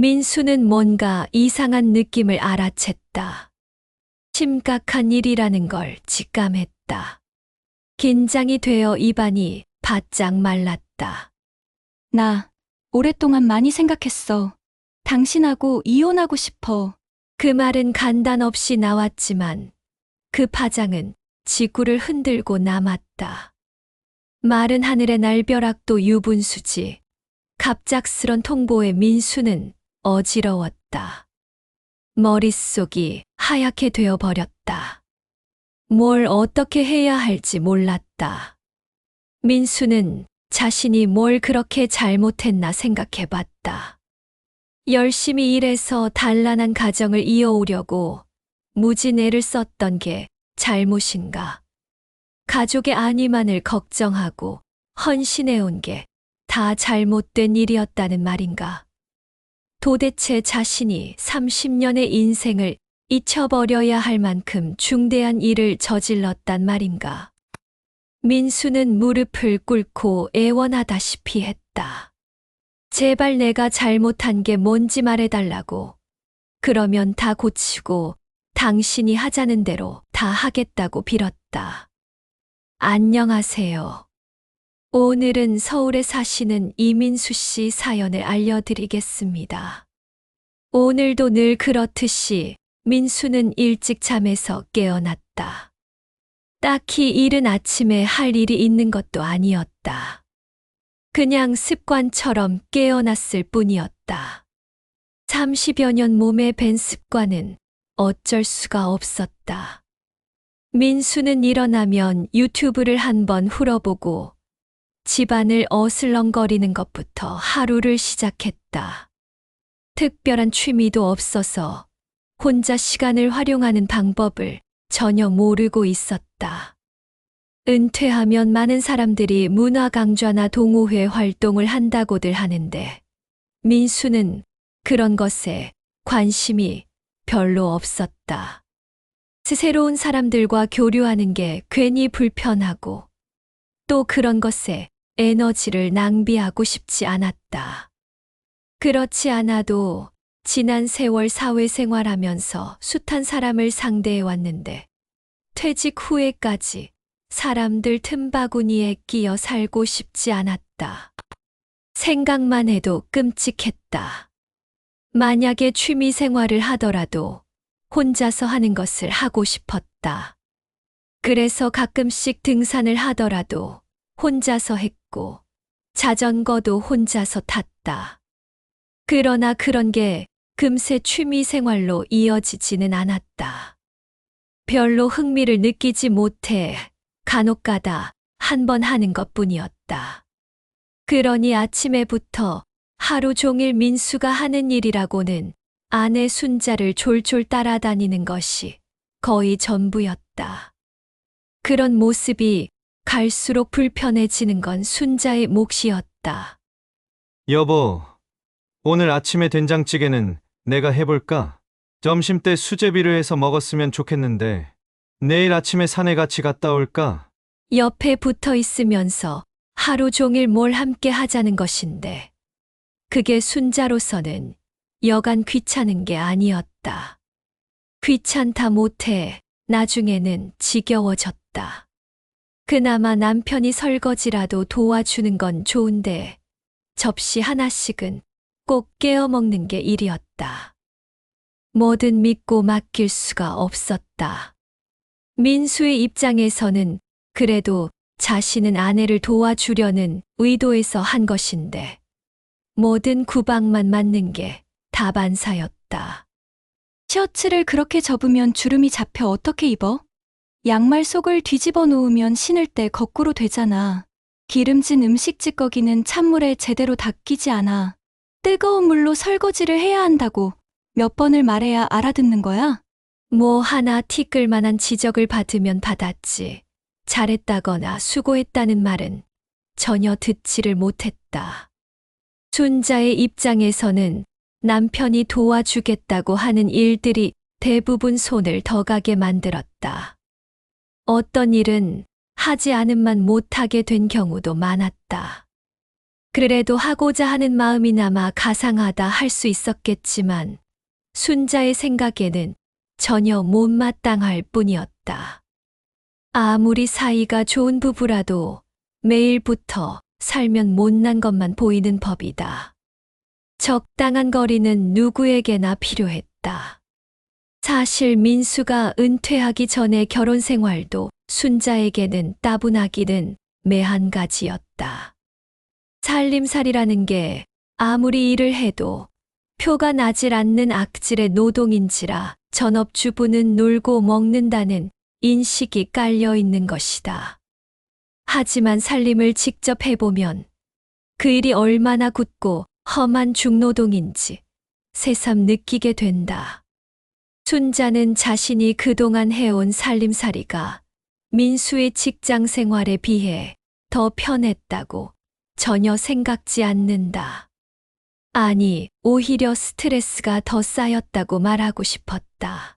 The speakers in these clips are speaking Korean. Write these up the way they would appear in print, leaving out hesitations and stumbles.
민수는 뭔가 이상한 느낌을 알아챘다. 심각한 일이라는 걸 직감했다. 긴장이 되어 입안이 바짝 말랐다. 나 오랫동안 많이 생각했어. 당신하고 이혼하고 싶어. 그 말은 간단 없이 나왔지만 그 파장은 지구를 흔들고 남았다. 마른 하늘의 날벼락도 유분수지. 갑작스런 통보에 민수는 어지러웠다. 머릿속이 하얗게 되어버렸다. 뭘 어떻게 해야 할지 몰랐다. 민수는 자신이 뭘 그렇게 잘못했나 생각해봤다. 열심히 일해서 단란한 가정을 이어오려고 무진 애를 썼던 게 잘못인가? 가족의 안위만을 걱정하고 헌신해온 게 다 잘못된 일이었다는 말인가? 도대체 자신이 30년의 인생을 잊혀버려야 할 만큼 중대한 일을 저질렀단 말인가? 민수는 무릎을 꿇고 애원하다시피 했다. 제발 내가 잘못한 게 뭔지 말해달라고. 그러면 다 고치고 당신이 하자는 대로 다 하겠다고 빌었다. 안녕하세요. 오늘은 서울에 사시는 이민수 씨 사연을 알려드리겠습니다. 오늘도 늘 그렇듯이 민수는 일찍 잠에서 깨어났다. 딱히 이른 아침에 할 일이 있는 것도 아니었다. 그냥 습관처럼 깨어났을 뿐이었다. 30여 년 몸에 밴 습관은 어쩔 수가 없었다. 민수는 일어나면 유튜브를 한번 훑어보고 집안을 어슬렁거리는 것부터 하루를 시작했다. 특별한 취미도 없어서 혼자 시간을 활용하는 방법을 전혀 모르고 있었다. 은퇴하면 많은 사람들이 문화강좌나 동호회 활동을 한다고들 하는데 민수는 그런 것에 관심이 별로 없었다. 새로운 사람들과 교류하는 게 괜히 불편하고 또 그런 것에 에너지를 낭비하고 싶지 않았다. 그렇지 않아도 지난 세월 사회생활하면서 숱한 사람을 상대해 왔는데 퇴직 후에까지 사람들 틈바구니에 끼어 살고 싶지 않았다. 생각만 해도 끔찍했다. 만약에 취미 생활을 하더라도 혼자서 하는 것을 하고 싶었다. 그래서 가끔씩 등산을 하더라도 혼자서 했고 자전거도 혼자서 탔다. 그러나 그런 게 금세 취미 생활로 이어지지는 않았다. 별로 흥미를 느끼지 못해 간혹가다 한 번 하는 것뿐이었다. 그러니 아침에부터 하루 종일 민수가 하는 일이라고는 아내 순자를 졸졸 따라다니는 것이 거의 전부였다. 그런 모습이 갈수록 불편해지는 건 순자의 몫이었다. 여보, 오늘 아침에 된장찌개는 내가 해볼까? 점심때 수제비를 해서 먹었으면 좋겠는데 내일 아침에 산에 같이 갔다 올까? 옆에 붙어 있으면서 하루 종일 뭘 함께 하자는 것인데 그게 순자로서는 여간 귀찮은 게 아니었다. 귀찮다 못해 나중에는 지겨워졌다. 그나마 남편이 설거지라도 도와주는 건 좋은데 접시 하나씩은 꼭 깨어 먹는 게 일이었다. 뭐든 믿고 맡길 수가 없었다. 민수의 입장에서는 그래도 자신은 아내를 도와주려는 의도에서 한 것인데 뭐든 구박만 맞는 게 다반사였다. 셔츠를 그렇게 접으면 주름이 잡혀 어떻게 입어? 양말 속을 뒤집어 놓으면 신을 때 거꾸로 되잖아. 기름진 음식 찌꺼기는 찬물에 제대로 닦이지 않아. 뜨거운 물로 설거지를 해야 한다고 몇 번을 말해야 알아듣는 거야? 뭐 하나 티끌 만한 지적을 받으면 받았지. 잘했다거나 수고했다는 말은 전혀 듣지를 못했다. 순자의 입장에서는 남편이 도와주겠다고 하는 일들이 대부분 손을 더 가게 만들었다. 어떤 일은 하지 않음만 못하게 된 경우도 많았다. 그래도 하고자 하는 마음이나마 가상하다 할 수 있었겠지만 순자의 생각에는 전혀 못마땅할 뿐이었다. 아무리 사이가 좋은 부부라도 매일부터 살면 못난 것만 보이는 법이다. 적당한 거리는 누구에게나 필요했다. 사실 민수가 은퇴하기 전에 결혼 생활도 순자에게는 따분하기는 매한가지였다. 살림살이라는 게 아무리 일을 해도 표가 나질 않는 악질의 노동인지라 전업주부는 놀고 먹는다는 인식이 깔려 있는 것이다. 하지만 살림을 직접 해보면 그 일이 얼마나 굳고 험한 중노동인지 새삼 느끼게 된다. 순자는 자신이 그동안 해온 살림살이가 민수의 직장 생활에 비해 더 편했다고 전혀 생각지 않는다. 아니, 오히려 스트레스가 더 쌓였다고 말하고 싶었다.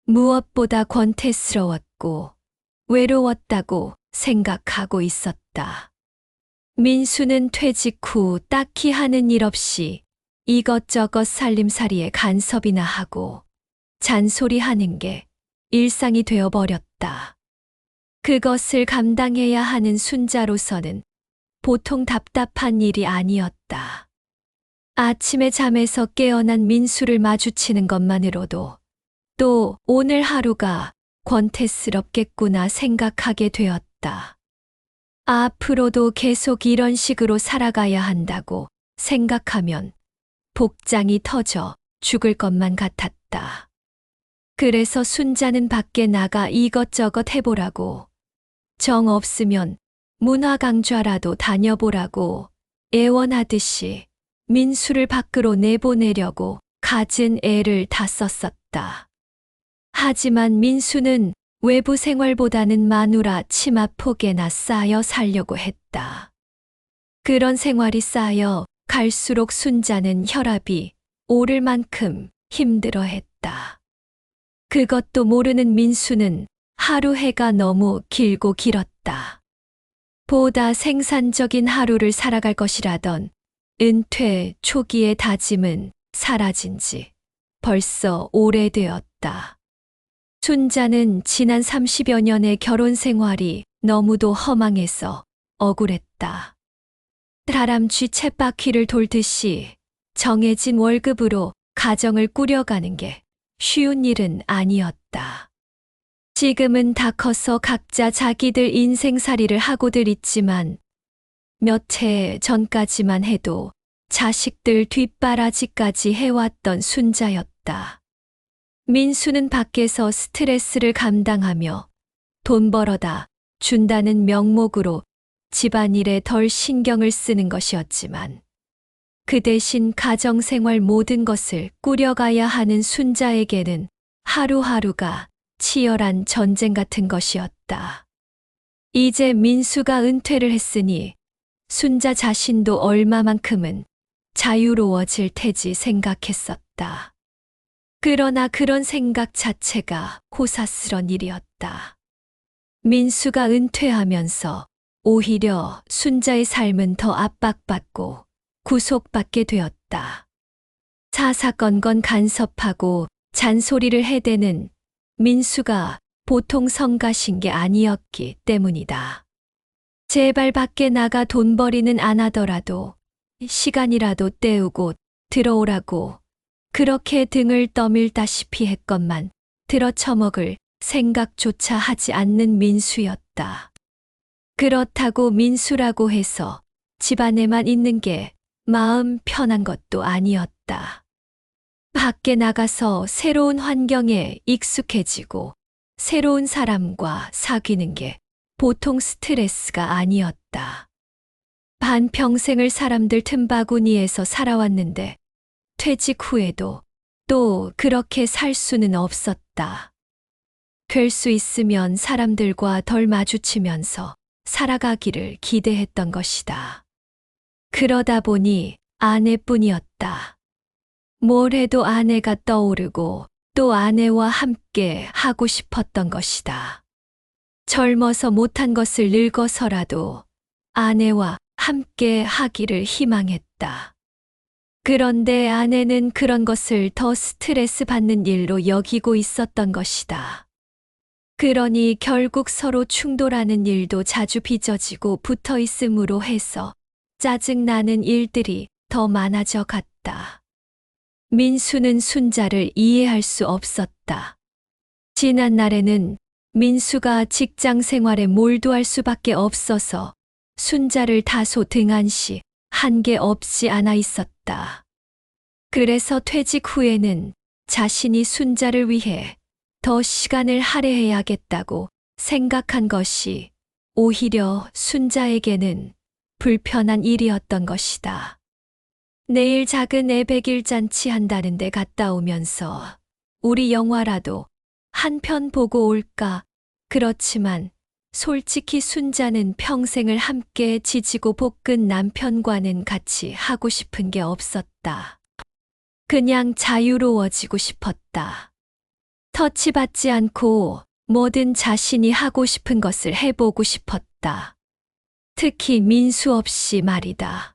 무엇보다 권태스러웠고 외로웠다고 생각하고 있었다. 민수는 퇴직 후 딱히 하는 일 없이 이것저것 살림살이에 간섭이나 하고 잔소리하는 게 일상이 되어버렸다. 그것을 감당해야 하는 순자로서는 보통 답답한 일이 아니었다. 아침에 잠에서 깨어난 민수를 마주치는 것만으로도 또 오늘 하루가 권태스럽겠구나 생각하게 되었다. 앞으로도 계속 이런 식으로 살아가야 한다고 생각하면 복장이 터져 죽을 것만 같았다. 그래서 순자는 밖에 나가 이것저것 해보라고, 정 없으면 문화강좌라도 다녀보라고 애원하듯이 민수를 밖으로 내보내려고 갖은 애를 다 썼었다. 하지만 민수는 외부 생활보다는 마누라 치마폭에나 쌓여 살려고 했다. 그런 생활이 쌓여 갈수록 순자는 혈압이 오를 만큼 힘들어했다. 그것도 모르는 민수는 하루 해가 너무 길고 길었다. 보다 생산적인 하루를 살아갈 것이라던 은퇴 초기의 다짐은 사라진 지 벌써 오래되었다. 순자는 지난 30여 년의 결혼 생활이 너무도 허망해서 억울했다. 다람쥐 쳇바퀴를 돌듯이 정해진 월급으로 가정을 꾸려가는 게 쉬운 일은 아니었다. 지금은 다 커서 각자 자기들 인생살이를 하고들 있지만 몇 해 전까지만 해도 자식들 뒷바라지까지 해왔던 순자였다. 민수는 밖에서 스트레스를 감당하며 돈 벌어다 준다는 명목으로 집안일에 덜 신경을 쓰는 것이었지만 그 대신 가정생활 모든 것을 꾸려가야 하는 순자에게는 하루하루가 치열한 전쟁 같은 것이었다. 이제 민수가 은퇴를 했으니 순자 자신도 얼마만큼은 자유로워질 테지 생각했었다. 그러나 그런 생각 자체가 호사스런 일이었다. 민수가 은퇴하면서 오히려 순자의 삶은 더 압박받고 구속받게 되었다. 사사건건 간섭하고 잔소리를 해대는 민수가 보통 성가신 게 아니었기 때문이다. 제발 밖에 나가 돈벌이는 안 하더라도 시간이라도 때우고 들어오라고 그렇게 등을 떠밀다시피 했건만 들어쳐먹을 생각조차 하지 않는 민수였다. 그렇다고 민수라고 해서 집안에만 있는 게 마음 편한 것도 아니었다. 밖에 나가서 새로운 환경에 익숙해지고 새로운 사람과 사귀는 게 보통 스트레스가 아니었다. 반평생을 사람들 틈바구니에서 살아왔는데 퇴직 후에도 또 그렇게 살 수는 없었다. 될 수 있으면 사람들과 덜 마주치면서 살아가기를 기대했던 것이다. 그러다 보니 아내뿐이었다. 뭘 해도 아내가 떠오르고 또 아내와 함께 하고 싶었던 것이다. 젊어서 못한 것을 늙어서라도 아내와 함께 하기를 희망했다. 그런데 아내는 그런 것을 더 스트레스 받는 일로 여기고 있었던 것이다. 그러니 결국 서로 충돌하는 일도 자주 빚어지고 붙어 있음으로 해서 짜증나는 일들이 더 많아져 갔다. 민수는 순자를 이해할 수 없었다. 지난 날에는 민수가 직장 생활에 몰두할 수밖에 없어서 순자를 다소 등한시 한 게 없지 않아 있었다. 그래서 퇴직 후에는 자신이 순자를 위해 더 시간을 할애해야겠다고 생각한 것이 오히려 순자에게는 불편한 일이었던 것이다. 내일 작은 애 100일 잔치 한다는 데 갔다 오면서 우리 영화라도 한 편 보고 올까? 그렇지만 솔직히 순자는 평생을 함께 지지고 볶은 남편과는 같이 하고 싶은 게 없었다. 그냥 자유로워지고 싶었다. 터치받지 않고 뭐든 자신이 하고 싶은 것을 해보고 싶었다. 특히 민수 없이 말이다.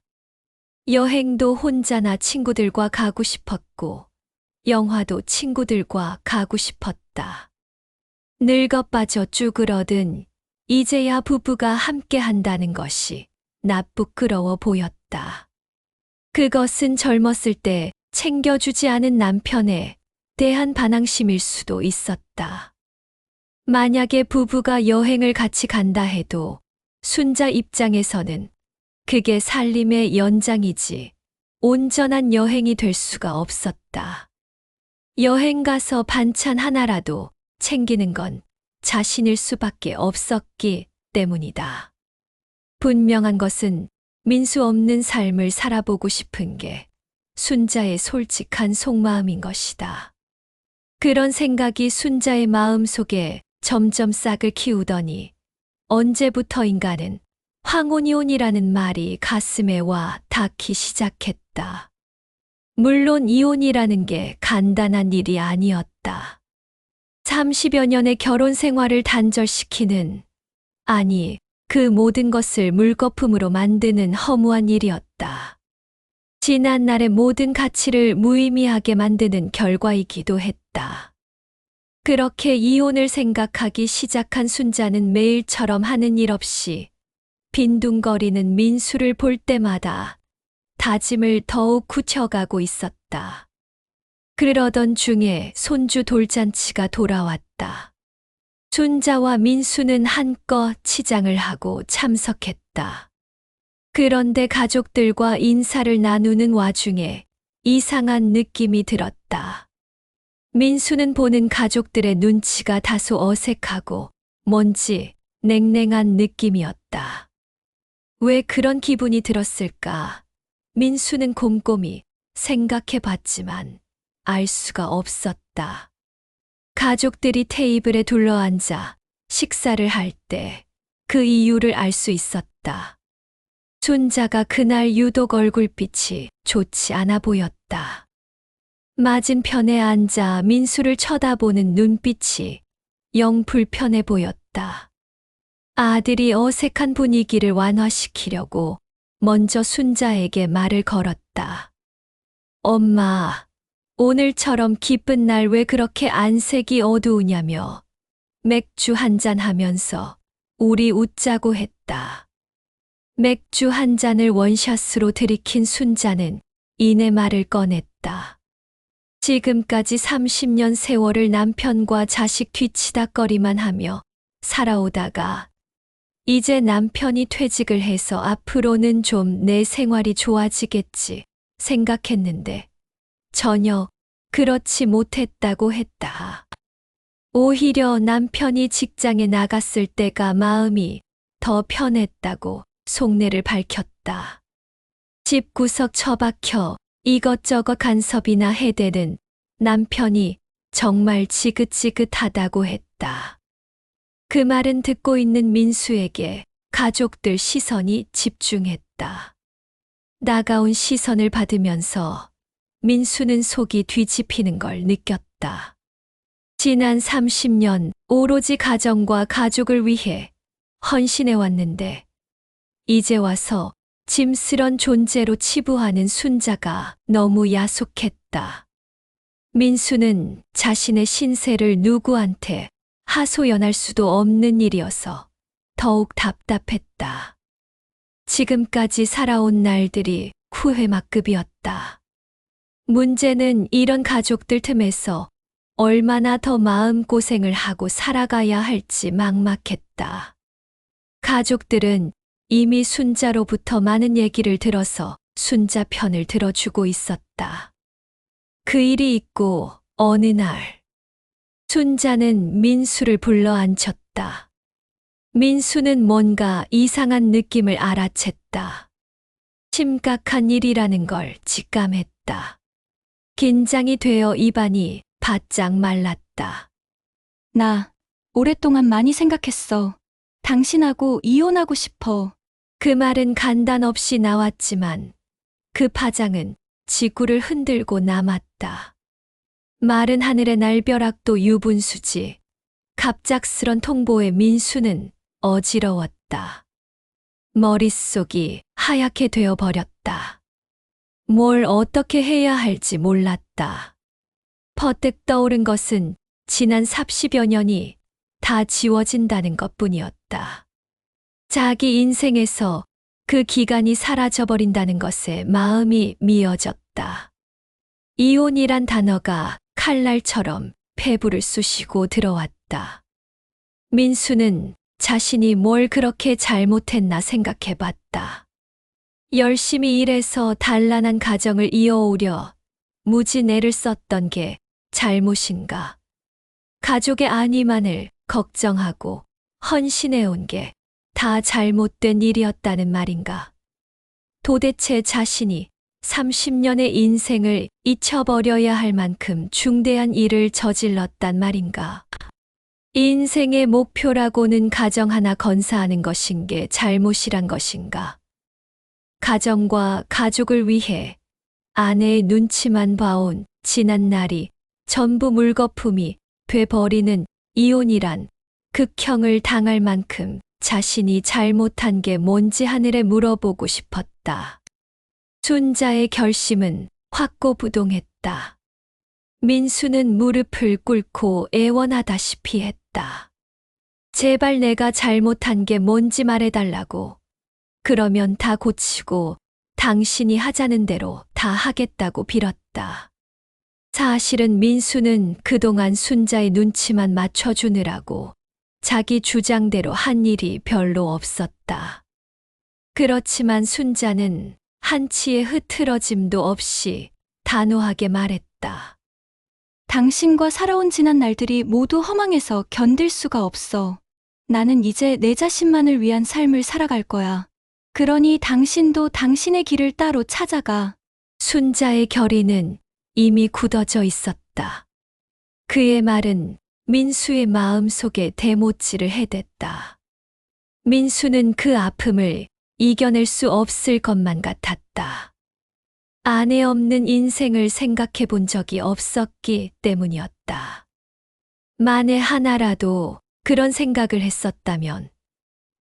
여행도 혼자나 친구들과 가고 싶었고, 영화도 친구들과 가고 싶었다. 늙어 빠져 쭈그러든 이제야 부부가 함께 한다는 것이 나 부끄러워 보였다. 그것은 젊었을 때 챙겨주지 않은 남편에 대한 반항심일 수도 있었다. 만약에 부부가 여행을 같이 간다 해도 순자 입장에서는 그게 살림의 연장이지 온전한 여행이 될 수가 없었다. 여행 가서 반찬 하나라도 챙기는 건 자신일 수밖에 없었기 때문이다. 분명한 것은 민수 없는 삶을 살아보고 싶은 게 순자의 솔직한 속마음인 것이다. 그런 생각이 순자의 마음 속에 점점 싹을 키우더니 언제부터인가는 황혼이혼이라는 말이 가슴에 와 닿기 시작했다. 물론 이혼이라는 게 간단한 일이 아니었다. 30여 년의 결혼 생활을 단절시키는, 아니, 그 모든 것을 물거품으로 만드는 허무한 일이었다. 지난날의 모든 가치를 무의미하게 만드는 결과이기도 했다. 그렇게 이혼을 생각하기 시작한 순자는 매일처럼 하는 일 없이 빈둥거리는 민수를 볼 때마다 다짐을 더욱 굳혀가고 있었다. 그러던 중에 손주 돌잔치가 돌아왔다. 순자와 민수는 한껏 치장을 하고 참석했다. 그런데 가족들과 인사를 나누는 와중에 이상한 느낌이 들었다. 민수는 보는 가족들의 눈치가 다소 어색하고 뭔지 냉랭한 느낌이었다. 왜 그런 기분이 들었을까? 민수는 곰곰이 생각해 봤지만 알 수가 없었다. 가족들이 테이블에 둘러앉아 식사를 할 때 그 이유를 알 수 있었다. 순자가 그날 유독 얼굴빛이 좋지 않아 보였다. 맞은편에 앉아 민수를 쳐다보는 눈빛이 영 불편해 보였다. 아들이 어색한 분위기를 완화시키려고 먼저 순자에게 말을 걸었다. 엄마, 오늘처럼 기쁜 날 왜 그렇게 안색이 어두우냐며 맥주 한잔 하면서 우리 웃자고 했다. 맥주 한 잔을 원샷으로 들이킨 순자는 이내 말을 꺼냈다. 지금까지 30년 세월을 남편과 자식 뒤치다꺼리만 하며 살아오다가 이제 남편이 퇴직을 해서 앞으로는 좀 내 생활이 좋아지겠지 생각했는데 전혀 그렇지 못했다고 했다. 오히려 남편이 직장에 나갔을 때가 마음이 더 편했다고 속내를 밝혔다. 집구석 처박혀 이것저것 간섭이나 해대는 남편이 정말 지긋지긋하다고 했다. 그 말은 듣고 있는 민수에게 가족들 시선이 집중했다. 나가온 시선을 받으면서 민수는 속이 뒤집히는 걸 느꼈다. 지난 30년 오로지 가정과 가족을 위해 헌신해 왔는데 이제 와서 짐스런 존재로 치부하는 순자가 너무 야속했다. 민수는 자신의 신세를 누구한테 하소연할 수도 없는 일이어서 더욱 답답했다. 지금까지 살아온 날들이 후회막급이었다. 문제는 이런 가족들 틈에서 얼마나 더 마음고생을 하고 살아가야 할지 막막했다. 가족들은 이미 순자로부터 많은 얘기를 들어서 순자 편을 들어주고 있었다. 그 일이 있고 어느 날 순자는 민수를 불러 앉혔다. 민수는 뭔가 이상한 느낌을 알아챘다. 심각한 일이라는 걸 직감했다. 긴장이 되어 입안이 바짝 말랐다. 나 오랫동안 많이 생각했어. 당신하고 이혼하고 싶어. 그 말은 간단 없이 나왔지만 그 파장은 지구를 흔들고 남았다. 마른 하늘의 날벼락도 유분수지. 갑작스런 통보에 민수는 어지러웠다. 머릿속이 하얗게 되어버렸다. 뭘 어떻게 해야 할지 몰랐다. 퍼뜩 떠오른 것은 지난 30여 년이 다 지워진다는 것뿐이었다. 자기 인생에서 그 기간이 사라져버린다는 것에 마음이 미어졌다. 이혼이란 단어가 칼날처럼 폐부를 쑤시고 들어왔다. 민수는 자신이 뭘 그렇게 잘못했나 생각해봤다. 열심히 일해서 단란한 가정을 이어오려 무진 애를 썼던 게 잘못인가? 가족의 안위만을 걱정하고 헌신해온 게 다 잘못된 일이었다는 말인가? 도대체 자신이 30년의 인생을 잊혀버려야 할 만큼 중대한 일을 저질렀단 말인가? 인생의 목표라고는 가정 하나 건사하는 것인 게 잘못이란 것인가? 가정과 가족을 위해 아내의 눈치만 봐온 지난 날이 전부 물거품이 돼버리는 이혼이란 극형을 당할 만큼 자신이 잘못한 게 뭔지 하늘에 물어보고 싶었다. 순자의 결심은 확고부동했다. 민수는 무릎을 꿇고 애원하다시피 했다. 제발 내가 잘못한 게 뭔지 말해달라고. 그러면 다 고치고 당신이 하자는 대로 다 하겠다고 빌었다. 사실은 민수는 그동안 순자의 눈치만 맞춰주느라고 자기 주장대로 한 일이 별로 없었다. 그렇지만 순자는 한치의 흐트러짐도 없이 단호하게 말했다. 당신과 살아온 지난 날들이 모두 허망해서 견딜 수가 없어. 나는 이제 내 자신만을 위한 삶을 살아갈 거야. 그러니 당신도 당신의 길을 따로 찾아가. 순자의 결의는 이미 굳어져 있었다. 그의 말은 민수의 마음속에 대못질을 해댔다. 민수는 그 아픔을 이겨낼 수 없을 것만 같았다. 아내 없는 인생을 생각해 본 적이 없었기 때문이었다. 만에 하나라도 그런 생각을 했었다면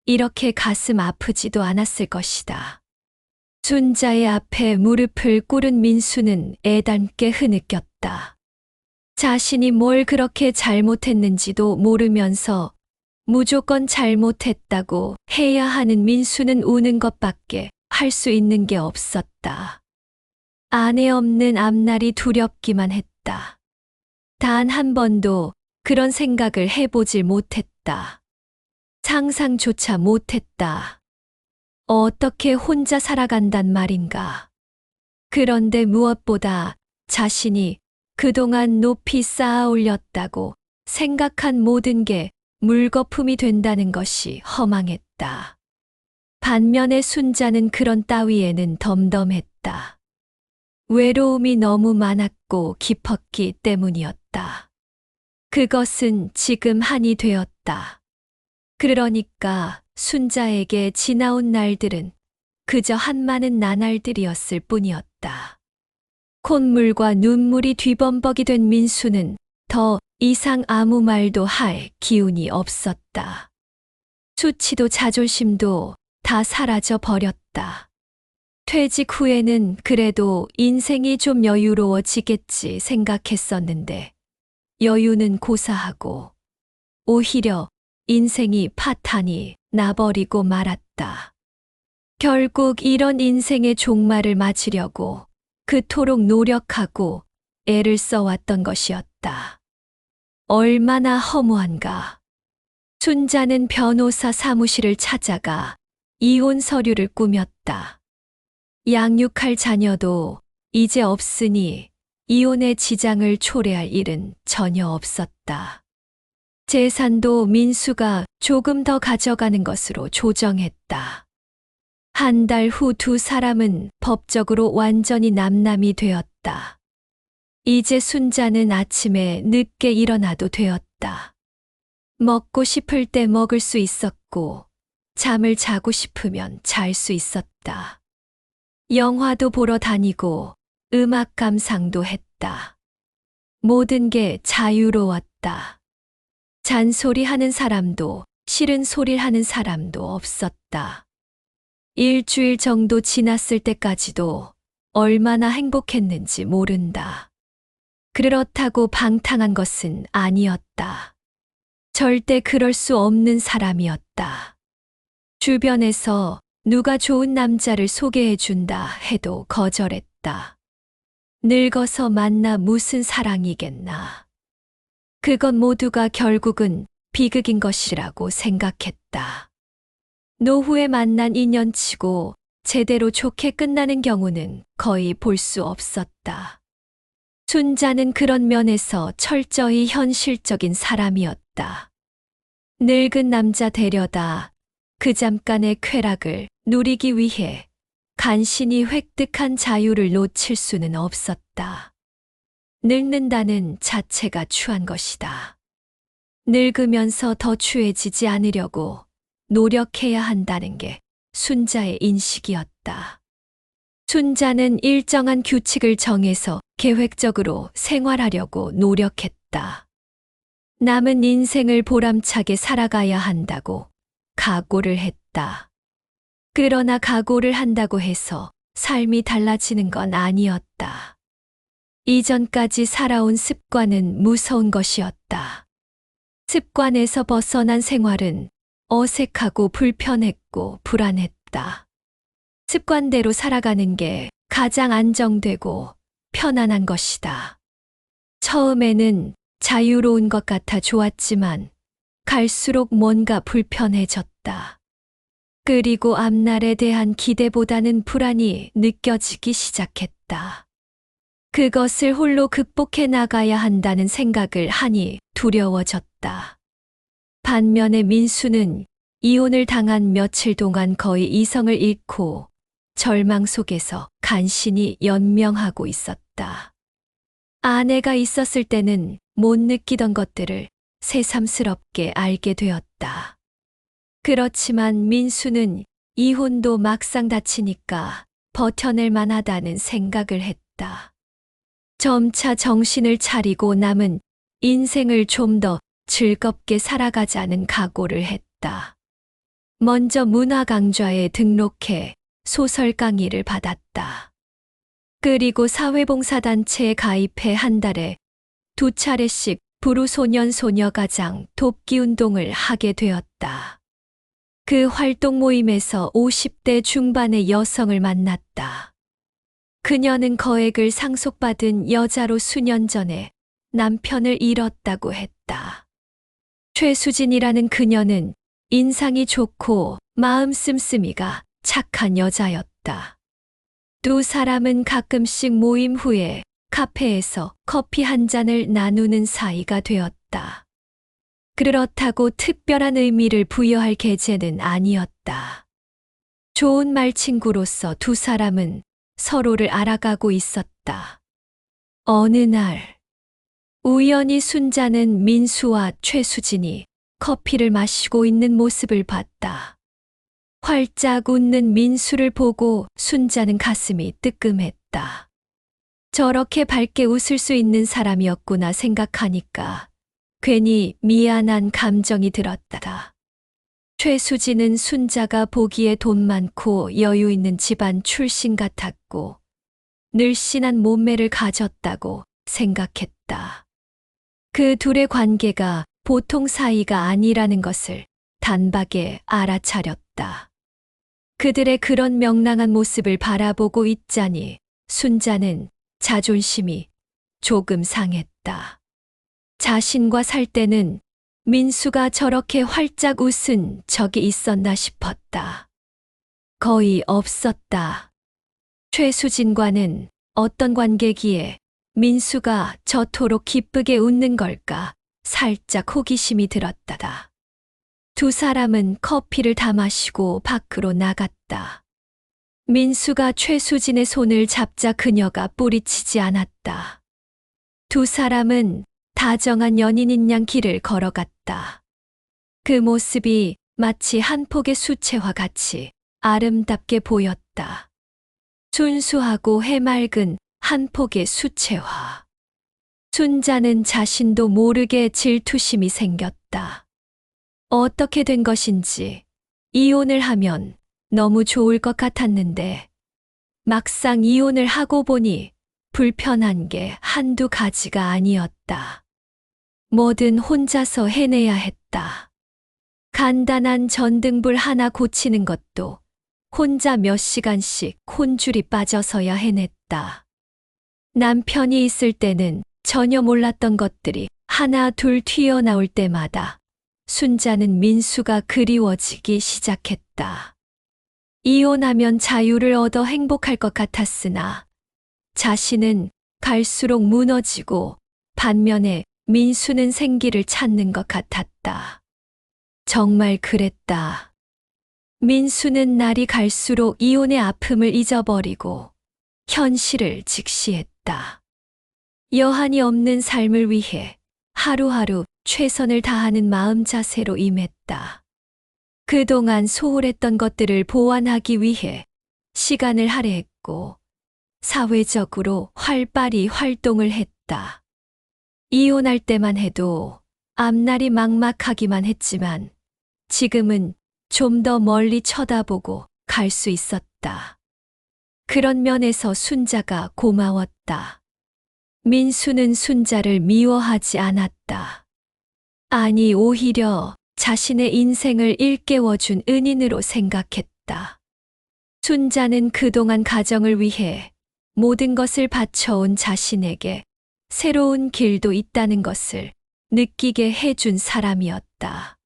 이렇게 가슴 아프지도 않았을 것이다. 순자의 앞에 무릎을 꿇은 민수는 애달게 흐느꼈다. 자신이 뭘 그렇게 잘못했는지도 모르면서 무조건 잘못했다고 해야 하는 민수는 우는 것밖에 할 수 있는 게 없었다. 아내 없는 앞날이 두렵기만 했다. 단 한 번도 그런 생각을 해보질 못했다. 상상조차 못했다. 어떻게 혼자 살아간단 말인가. 그런데 무엇보다 자신이 그동안 높이 쌓아 올렸다고 생각한 모든 게 물거품이 된다는 것이 허망했다. 반면에 순자는 그런 따위에는 덤덤했다. 외로움이 너무 많았고 깊었기 때문이었다. 그것은 지금 한이 되었다. 그러니까 순자에게 지나온 날들은 그저 한많은 나날들이었을 뿐이었다. 콧물과 눈물이 뒤범벅이 된 민수는 더 이상 아무 말도 할 기운이 없었다. 수치도 자존심도 다 사라져 버렸다. 퇴직 후에는 그래도 인생이 좀 여유로워지겠지 생각했었는데 여유는 고사하고 오히려 인생이 파탄이 나버리고 말았다. 결국 이런 인생의 종말을 맞으려고 그토록 노력하고 애를 써왔던 것이었다. 얼마나 허무한가. 순자는 변호사 사무실을 찾아가 이혼 서류를 꾸몄다. 양육할 자녀도 이제 없으니 이혼의 지장을 초래할 일은 전혀 없었다. 재산도 민수가 조금 더 가져가는 것으로 조정했다. 한 달 후 두 사람은 법적으로 완전히 남남이 되었다. 이제 순자는 아침에 늦게 일어나도 되었다. 먹고 싶을 때 먹을 수 있었고, 잠을 자고 싶으면 잘 수 있었다. 영화도 보러 다니고, 음악 감상도 했다. 모든 게 자유로웠다. 잔소리 하는 사람도, 싫은 소리를 하는 사람도 없었다. 일주일 정도 지났을 때까지도 얼마나 행복했는지 모른다. 그렇다고 방탕한 것은 아니었다. 절대 그럴 수 없는 사람이었다. 주변에서 누가 좋은 남자를 소개해준다 해도 거절했다. 늙어서 만나 무슨 사랑이겠나. 그건 모두가 결국은 비극인 것이라고 생각했다. 노후에 만난 인연치고 제대로 좋게 끝나는 경우는 거의 볼 수 없었다. 순자는 그런 면에서 철저히 현실적인 사람이었다. 늙은 남자 데려다 그 잠깐의 쾌락을 누리기 위해 간신히 획득한 자유를 놓칠 수는 없었다. 늙는다는 자체가 추한 것이다. 늙으면서 더 추해지지 않으려고 노력해야 한다는 게 순자의 인식이었다. 순자는 일정한 규칙을 정해서 계획적으로 생활하려고 노력했다. 남은 인생을 보람차게 살아가야 한다고 각오를 했다. 그러나 각오를 한다고 해서 삶이 달라지는 건 아니었다. 이전까지 살아온 습관은 무서운 것이었다. 습관에서 벗어난 생활은 어색하고 불편했고 불안했다. 습관대로 살아가는 게 가장 안정되고 편안한 것이다. 처음에는 자유로운 것 같아 좋았지만 갈수록 뭔가 불편해졌다. 그리고 앞날에 대한 기대보다는 불안이 느껴지기 시작했다. 그것을 홀로 극복해 나가야 한다는 생각을 하니 두려워졌다. 반면에 민수는 이혼을 당한 며칠 동안 거의 이성을 잃고 절망 속에서 간신히 연명하고 있었다. 아내가 있었을 때는 못 느끼던 것들을 새삼스럽게 알게 되었다. 그렇지만 민수는 이혼도 막상 다치니까 버텨낼 만하다는 생각을 했다. 점차 정신을 차리고 남은 인생을 좀 더 즐겁게 살아가자는 각오를 했다. 먼저 문화강좌에 등록해 소설 강의를 받았다. 그리고 사회봉사단체에 가입해 한 달에 2차례씩 부루소년 소녀가장 돕기 운동을 하게 되었다. 그 활동 모임에서 50대 중반의 여성을 만났다. 그녀는 거액을 상속받은 여자로 수년 전에 남편을 잃었다고 했다. 최수진이라는 그녀는 인상이 좋고 마음 씀씀이가 착한 여자였다. 두 사람은 가끔씩 모임 후에 카페에서 커피 한 잔을 나누는 사이가 되었다. 그렇다고 특별한 의미를 부여할 계제는 아니었다. 좋은 말친구로서 두 사람은 서로를 알아가고 있었다. 어느 날, 우연히 순자는 민수와 최수진이 커피를 마시고 있는 모습을 봤다. 활짝 웃는 민수를 보고 순자는 가슴이 뜨끔했다. 저렇게 밝게 웃을 수 있는 사람이었구나 생각하니까 괜히 미안한 감정이 들었다. 최수진은 순자가 보기에 돈 많고 여유 있는 집안 출신 같았고 늘씬한 몸매를 가졌다고 생각했다. 그 둘의 관계가 보통 사이가 아니라는 것을 단박에 알아차렸다. 그들의 그런 명랑한 모습을 바라보고 있자니 순자는 자존심이 조금 상했다. 자신과 살 때는 민수가 저렇게 활짝 웃은 적이 있었나 싶었다. 거의 없었다. 최수진과는 어떤 관계기에 민수가 저토록 기쁘게 웃는 걸까 살짝 호기심이 들었다다. 두 사람은 커피를 다 마시고 밖으로 나갔다. 민수가 최수진의 손을 잡자 그녀가 뿌리치지 않았다. 두 사람은 다정한 연인인 양 길을 걸어갔다. 그 모습이 마치 한 폭의 수채화 같이 아름답게 보였다. 순수하고 해맑은 한 폭의 수채화. 순자는 자신도 모르게 질투심이 생겼다. 어떻게 된 것인지 이혼을 하면 너무 좋을 것 같았는데 막상 이혼을 하고 보니 불편한 게 한두 가지가 아니었다. 뭐든 혼자서 해내야 했다. 간단한 전등불 하나 고치는 것도 혼자 몇 시간씩 혼줄이 빠져서야 해냈다. 남편이 있을 때는 전혀 몰랐던 것들이 하나 둘 튀어나올 때마다 순자는 민수가 그리워지기 시작했다. 이혼하면 자유를 얻어 행복할 것 같았으나 자신은 갈수록 무너지고 반면에 민수는 생기를 찾는 것 같았다. 정말 그랬다. 민수는 날이 갈수록 이혼의 아픔을 잊어버리고 현실을 직시했다. 여한이 없는 삶을 위해 하루하루 최선을 다하는 마음 자세로 임했다. 그동안 소홀했던 것들을 보완하기 위해 시간을 할애했고 사회적으로 활발히 활동을 했다. 이혼할 때만 해도 앞날이 막막하기만 했지만 지금은 좀 더 멀리 쳐다보고 갈 수 있었다. 그런 면에서 순자가 고마웠다. 민수는 순자를 미워하지 않았다. 아니, 오히려 자신의 인생을 일깨워준 은인으로 생각했다. 순자는 그동안 가정을 위해 모든 것을 바쳐온 자신에게 새로운 길도 있다는 것을 느끼게 해준 사람이었다.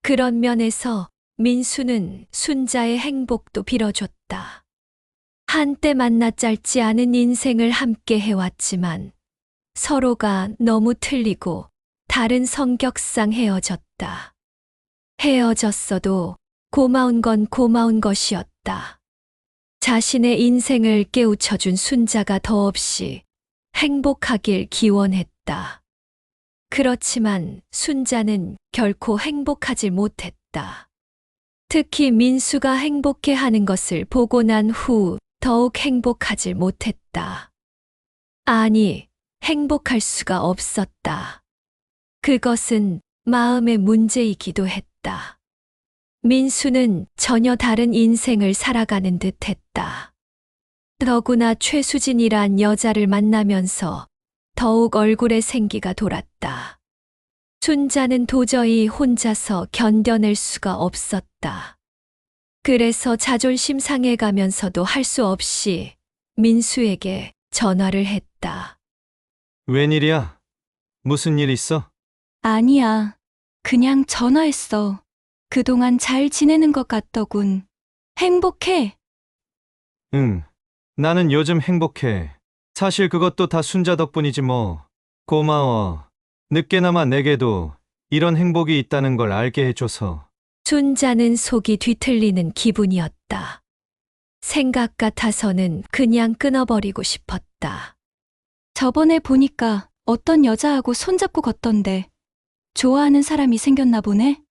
그런 면에서 민수는 순자의 행복도 빌어줬다. 한때 만나 짧지 않은 인생을 함께 해왔지만 서로가 너무 틀리고 다른 성격상 헤어졌다. 헤어졌어도 고마운 건 고마운 것이었다. 자신의 인생을 깨우쳐준 순자가 더없이 행복하길 기원했다. 그렇지만 순자는 결코 행복하지 못했다. 특히 민수가 행복해하는 것을 보고 난 후 더욱 행복하지 못했다. 아니, 행복할 수가 없었다. 그것은 마음의 문제이기도 했다. 민수는 전혀 다른 인생을 살아가는 듯 했다. 더구나 최수진이란 여자를 만나면서 더욱 얼굴에 생기가 돌았다. 순자는 도저히 혼자서 견뎌낼 수가 없었다. 그래서 자존심 상해가면서도 할 수 없이 민수에게 전화를 했다. 웬일이야? 무슨 일 있어? 아니야. 그냥 전화했어. 그동안 잘 지내는 것 같더군. 행복해. 응. 나는 요즘 행복해. 사실 그것도 다 순자 덕분이지 뭐. 고마워. 늦게나마 내게도 이런 행복이 있다는 걸 알게 해줘서. 순자는 속이 뒤틀리는 기분이었다. 생각 같아서는 그냥 끊어버리고 싶었다. 저번에 보니까 어떤 여자하고 손잡고 걷던데 좋아하는 사람이 생겼나 보네?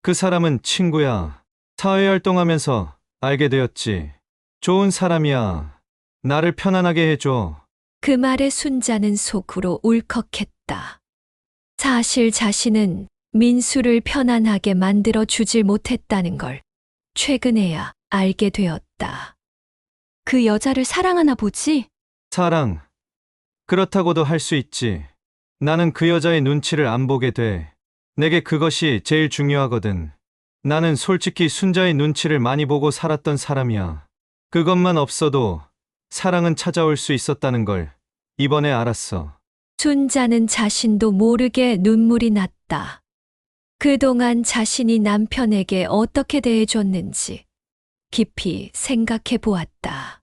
그 사람은 친구야. 사회활동하면서 알게 되었지. 좋은 사람이야. 나를 편안하게 해줘. 그 말에 순자는 속으로 울컥했다. 사실 자신은 민수를 편안하게 만들어 주질 못했다는 걸 최근에야 알게 되었다. 그 여자를 사랑하나 보지? 사랑. 그렇다고도 할 수 있지. 나는 그 여자의 눈치를 안 보게 돼. 내게 그것이 제일 중요하거든. 나는 솔직히 순자의 눈치를 많이 보고 살았던 사람이야. 그것만 없어도 사랑은 찾아올 수 있었다는 걸 이번에 알았어. 순자는 자신도 모르게 눈물이 났다. 그동안 자신이 남편에게 어떻게 대해줬는지 깊이 생각해 보았다.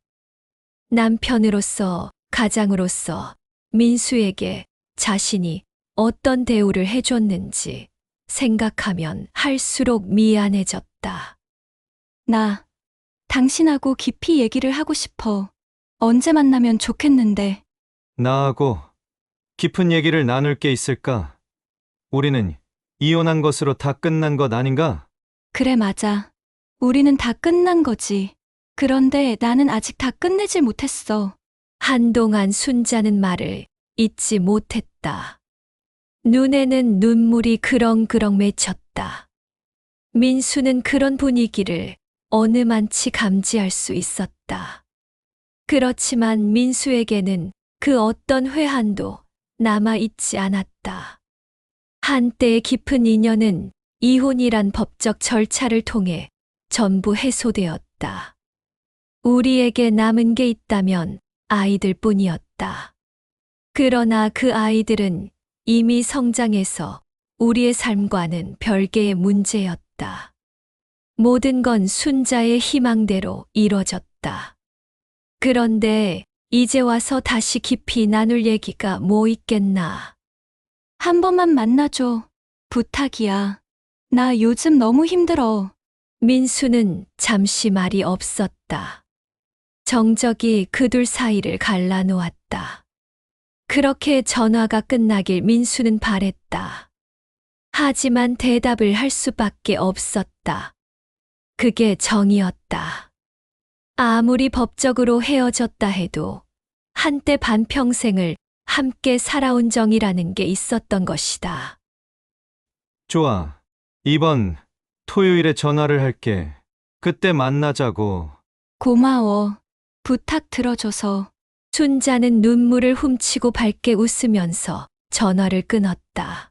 남편으로서, 가장으로서 민수에게 자신이 어떤 대우를 해줬는지 생각하면 할수록 미안해졌다. 나 당신하고 깊이 얘기를 하고 싶어. 언제 만나면 좋겠는데. 나하고 깊은 얘기를 나눌 게 있을까? 우리는 이혼한 것으로 다 끝난 것 아닌가? 그래, 맞아. 우리는 다 끝난 거지. 그런데 나는 아직 다 끝내질 못했어. 한동안 순자는 말을 잇지 못했다. 눈에는 눈물이 그렁그렁 맺혔다. 민수는 그런 분위기를 어느만치 감지할 수 있었다. 그렇지만 민수에게는 그 어떤 회한도 남아있지 않았다. 한때의 깊은 인연은 이혼이란 법적 절차를 통해 전부 해소되었다. 우리에게 남은 게 있다면 아이들 뿐이었다. 그러나 그 아이들은 이미 성장해서 우리의 삶과는 별개의 문제였다. 모든 건 순자의 희망대로 이뤄졌다. 그런데 이제 와서 다시 깊이 나눌 얘기가 뭐 있겠나. 한 번만 만나줘. 부탁이야. 나 요즘 너무 힘들어. 민수는 잠시 말이 없었다. 정적이 그 둘 사이를 갈라놓았다. 그렇게 전화가 끝나길 민수는 바랬다. 하지만 대답을 할 수밖에 없었다. 그게 정이었다. 아무리 법적으로 헤어졌다 해도 한때 반평생을 함께 살아온 정이라는 게 있었던 것이다. 좋아. 이번 토요일에 전화를 할게. 그때 만나자고. 고마워. 부탁 들어줘서. 순자는 눈물을 훔치고 밝게 웃으면서 전화를 끊었다.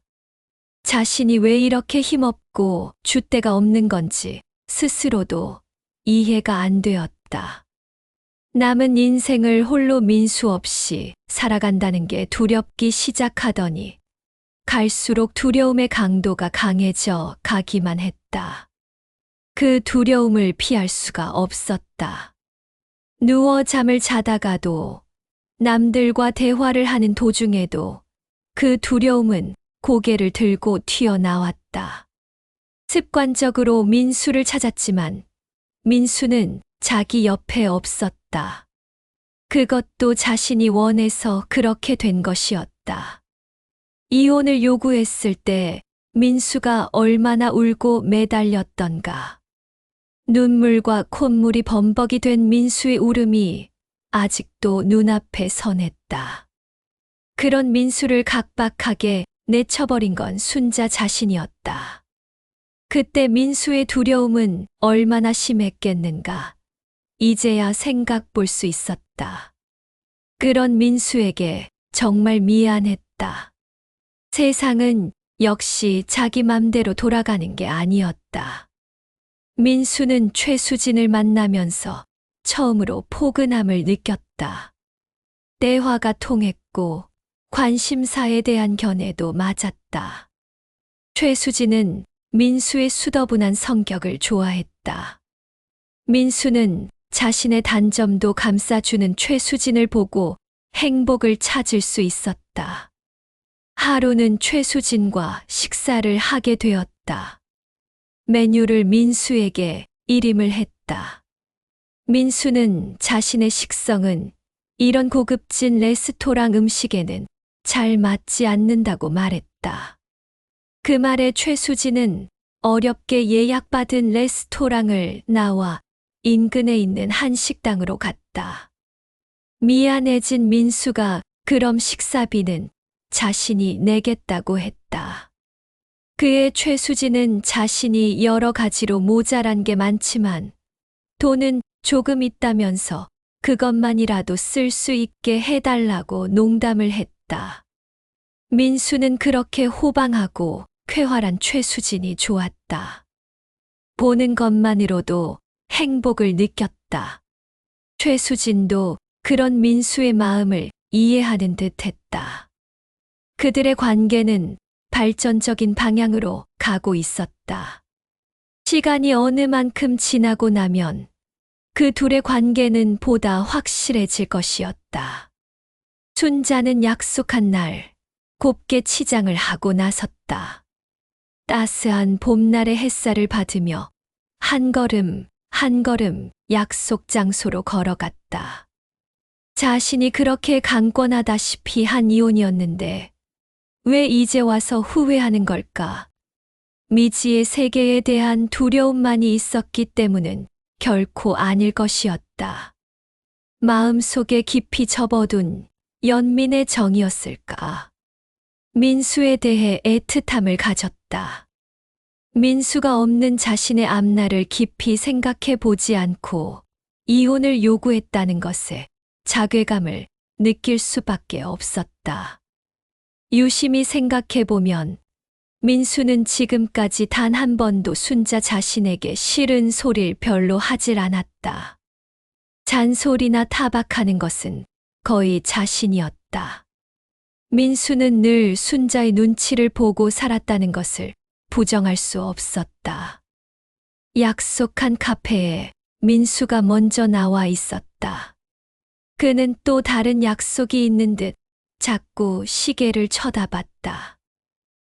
자신이 왜 이렇게 힘없고 줏대가 없는 건지 스스로도 이해가 안 되었다. 남은 인생을 홀로 민수 없이 살아간다는 게 두렵기 시작하더니 갈수록 두려움의 강도가 강해져 가기만 했다. 그 두려움을 피할 수가 없었다. 누워 잠을 자다가도 남들과 대화를 하는 도중에도 그 두려움은 고개를 들고 튀어나왔다. 습관적으로 민수를 찾았지만 민수는 자기 옆에 없었다. 그것도 자신이 원해서 그렇게 된 것이었다. 이혼을 요구했을 때 민수가 얼마나 울고 매달렸던가. 눈물과 콧물이 범벅이 된 민수의 울음이 아직도 눈앞에 선했다. 그런 민수를 각박하게 내쳐버린 건 순자 자신이었다. 그때 민수의 두려움은 얼마나 심했겠는가. 이제야 생각 볼 수 있었다. 그런 민수에게 정말 미안했다. 세상은 역시 자기 맘대로 돌아가는 게 아니었다. 민수는 최수진을 만나면서 처음으로 포근함을 느꼈다. 대화가 통했고 관심사에 대한 견해도 맞았다. 최수진은 민수의 수더분한 성격을 좋아했다. 민수는 자신의 단점도 감싸주는 최수진을 보고 행복을 찾을 수 있었다. 하루는 최수진과 식사를 하게 되었다. 메뉴를 민수에게 일임을 했다. 민수는 자신의 식성은 이런 고급진 레스토랑 음식에는 잘 맞지 않는다고 말했다. 그 말에 최수진은 어렵게 예약받은 레스토랑을 나와 인근에 있는 한 식당으로 갔다. 미안해진 민수가 그럼 식사비는 자신이 내겠다고 했다. 그의 최수진은 자신이 여러 가지로 모자란 게 많지만 돈은 조금 있다면서 그것만이라도 쓸 수 있게 해달라고 농담을 했다. 민수는 그렇게 호방하고 쾌활한 최수진이 좋았다. 보는 것만으로도 행복을 느꼈다. 최수진도 그런 민수의 마음을 이해하는 듯 했다. 그들의 관계는 발전적인 방향으로 가고 있었다. 시간이 어느 만큼 지나고 나면 그 둘의 관계는 보다 확실해질 것이었다. 순자는 약속한 날 곱게 치장을 하고 나섰다. 따스한 봄날의 햇살을 받으며 한 걸음 한 걸음 약속 장소로 걸어갔다. 자신이 그렇게 강권하다시피 한 이혼이었는데 왜 이제 와서 후회하는 걸까? 미지의 세계에 대한 두려움만이 있었기 때문은 결코 아닐 것이었다. 마음속에 깊이 접어둔 연민의 정이었을까? 민수에 대해 애틋함을 가졌다. 민수가 없는 자신의 앞날을 깊이 생각해 보지 않고 이혼을 요구했다는 것에 자괴감을 느낄 수밖에 없었다. 유심히 생각해 보면 민수는 지금까지 단 한 번도 순자 자신에게 싫은 소리를 별로 하질 않았다. 잔소리나 타박하는 것은 거의 자신이었다. 민수는 늘 순자의 눈치를 보고 살았다는 것을 부정할 수 없었다. 약속한 카페에 민수가 먼저 나와 있었다. 그는 또 다른 약속이 있는 듯 자꾸 시계를 쳐다봤다.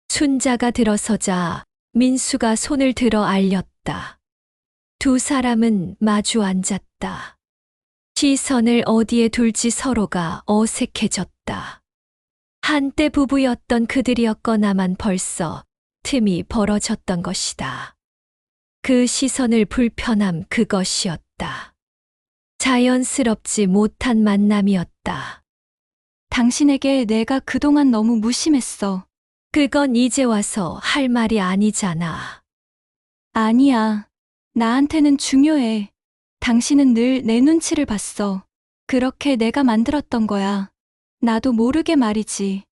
순자가 들어서자 민수가 손을 들어 알렸다. 두 사람은 마주 앉았다. 시선을 어디에 둘지 서로가 어색해졌다. 한때 부부였던 그들이었거나만 벌써 틈이 벌어졌던 것이다. 그 시선을 불편함 그것이었다. 자연스럽지 못한 만남이었다. 당신에게 내가 그동안 너무 무심했어. 그건 이제 와서 할 말이 아니잖아. 아니야. 나한테는 중요해. 당신은 늘 내 눈치를 봤어. 그렇게 내가 만들었던 거야. 나도 모르게 말이지.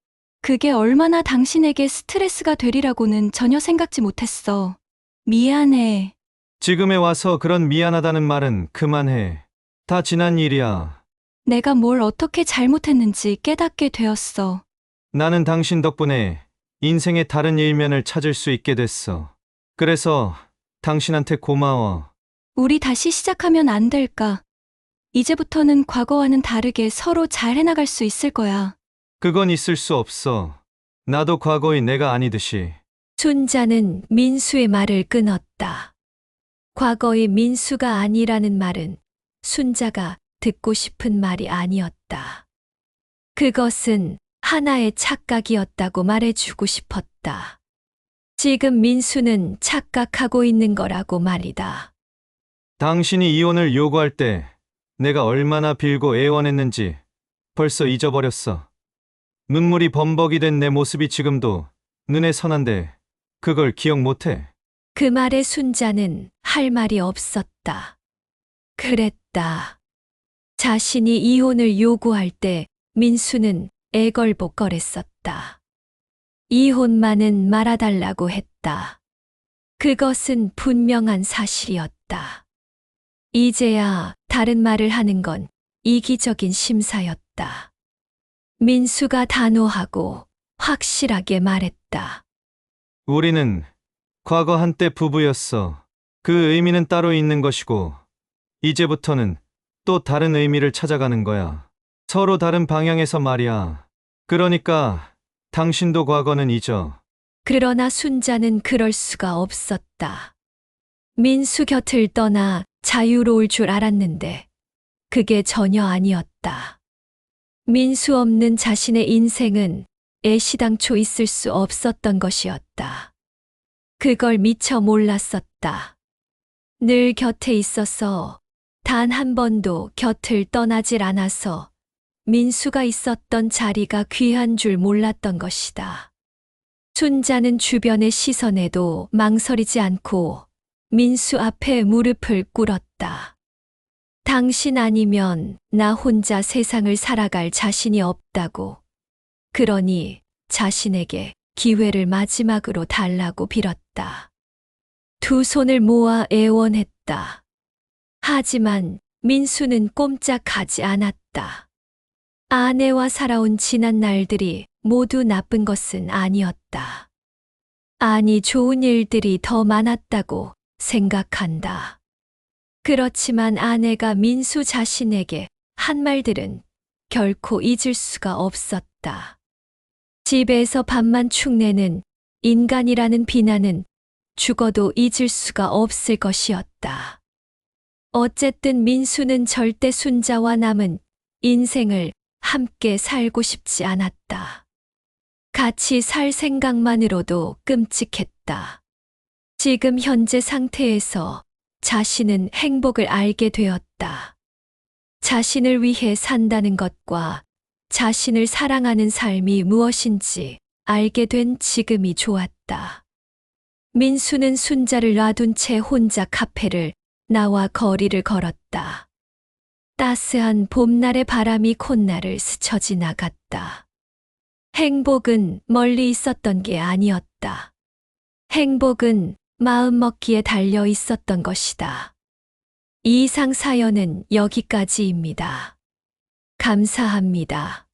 그게 얼마나 당신에게 스트레스가 되리라고는 전혀 생각지 못했어. 미안해. 지금에 와서 그런 미안하다는 말은 그만해. 다 지난 일이야. 내가 뭘 어떻게 잘못했는지 깨닫게 되었어. 나는 당신 덕분에 인생의 다른 일면을 찾을 수 있게 됐어. 그래서 당신한테 고마워. 우리 다시 시작하면 안 될까? 이제부터는 과거와는 다르게 서로 잘 해나갈 수 있을 거야. 그건 있을 수 없어. 나도 과거의 내가 아니듯이. 순자는 민수의 말을 끊었다. 과거의 민수가 아니라는 말은 순자가 듣고 싶은 말이 아니었다. 그것은 하나의 착각이었다고 말해주고 싶었다. 지금 민수는 착각하고 있는 거라고 말이다. 당신이 이혼을 요구할 때 내가 얼마나 빌고 애원했는지 벌써 잊어버렸어. 눈물이 범벅이 된 내 모습이 지금도 눈에 선한데 그걸 기억 못해. 그 말에 순자는 할 말이 없었다. 그랬다. 자신이 이혼을 요구할 때 민수는 애걸복걸했었다. 이혼만은 말아달라고 했다. 그것은 분명한 사실이었다. 이제야 다른 말을 하는 건 이기적인 심사였다. 민수가 단호하고 확실하게 말했다. 우리는 과거 한때 부부였어. 그 의미는 따로 있는 것이고 이제부터는 또 다른 의미를 찾아가는 거야. 서로 다른 방향에서 말이야. 그러니까 당신도 과거는 잊어. 그러나 순자는 그럴 수가 없었다. 민수 곁을 떠나 자유로울 줄 알았는데 그게 전혀 아니었다. 민수 없는 자신의 인생은 애시당초 있을 수 없었던 것이었다. 그걸 미처 몰랐었다. 늘 곁에 있어서 단 한 번도 곁을 떠나질 않아서 민수가 있었던 자리가 귀한 줄 몰랐던 것이다. 순자는 주변의 시선에도 망설이지 않고 민수 앞에 무릎을 꿇었다. 당신 아니면 나 혼자 세상을 살아갈 자신이 없다고. 그러니 자신에게 기회를 마지막으로 달라고 빌었다. 두 손을 모아 애원했다. 하지만 민수는 꼼짝하지 않았다. 아내와 살아온 지난 날들이 모두 나쁜 것은 아니었다. 아니, 좋은 일들이 더 많았다고 생각한다. 그렇지만 아내가 민수 자신에게 한 말들은 결코 잊을 수가 없었다. 집에서 밥만 축내는 인간이라는 비난은 죽어도 잊을 수가 없을 것이었다. 어쨌든 민수는 절대 순자와 남은 인생을 함께 살고 싶지 않았다. 같이 살 생각만으로도 끔찍했다. 지금 현재 상태에서 자신은 행복을 알게 되었다. 자신을 위해 산다는 것과 자신을 사랑하는 삶이 무엇인지 알게 된 지금이 좋았다. 민수는 순자를 놔둔 채 혼자 카페를 나와 거리를 걸었다. 따스한 봄날의 바람이 콧날을 스쳐 지나갔다. 행복은 멀리 있었던 게 아니었다. 행복은 마음먹기에 달려 있었던 것이다. 이 이상 사연은 여기까지입니다. 감사합니다.